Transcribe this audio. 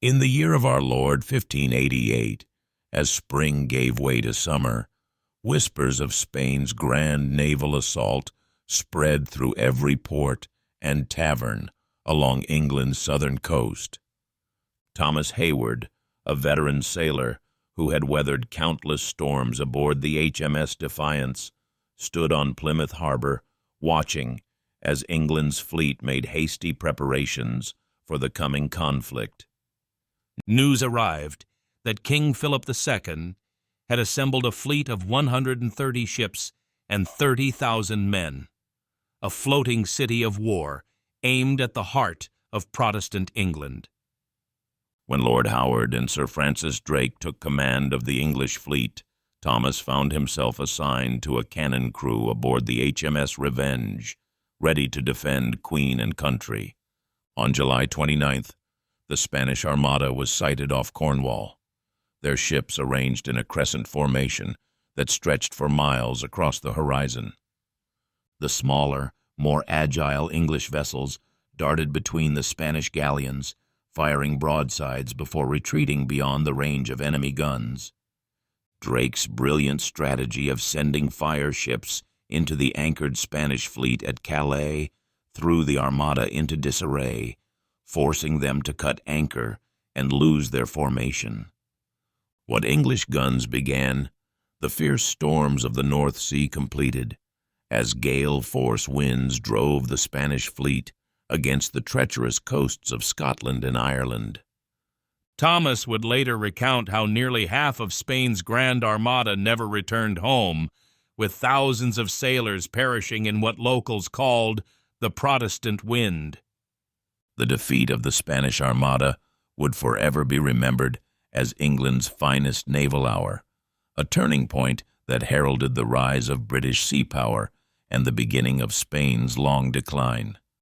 In the year of our Lord 1588, as spring gave way to summer, whispers of Spain's grand naval assault spread through every port and tavern along England's southern coast. Thomas Hayward, a veteran sailor who had weathered countless storms aboard the HMS Defiance, stood on Plymouth Harbor, watching as England's fleet made hasty preparations for the coming conflict. News arrived that King Philip II had assembled a fleet of 130 ships and 30,000 men, a floating city of war aimed at the heart of Protestant England. When Lord Howard and Sir Francis Drake took command of the English fleet, Thomas found himself assigned to a cannon crew aboard the HMS Revenge, ready to defend Queen and country. On July 29th, the Spanish Armada was sighted off Cornwall, their ships arranged in a crescent formation that stretched for miles across the horizon. The smaller, more agile English vessels darted between the Spanish galleons, firing broadsides before retreating beyond the range of enemy guns. Drake's brilliant strategy of sending fire ships into the anchored Spanish fleet at Calais threw the Armada into disarray, forcing them to cut anchor and lose their formation. What English guns began, the fierce storms of the North Sea completed, as gale-force winds drove the Spanish fleet against the treacherous coasts of Scotland and Ireland. Thomas would later recount how nearly half of Spain's Grand Armada never returned home, with thousands of sailors perishing in what locals called the Protestant wind. The defeat of the Spanish Armada would forever be remembered as England's finest naval hour, a turning point that heralded the rise of British sea power and the beginning of Spain's long decline.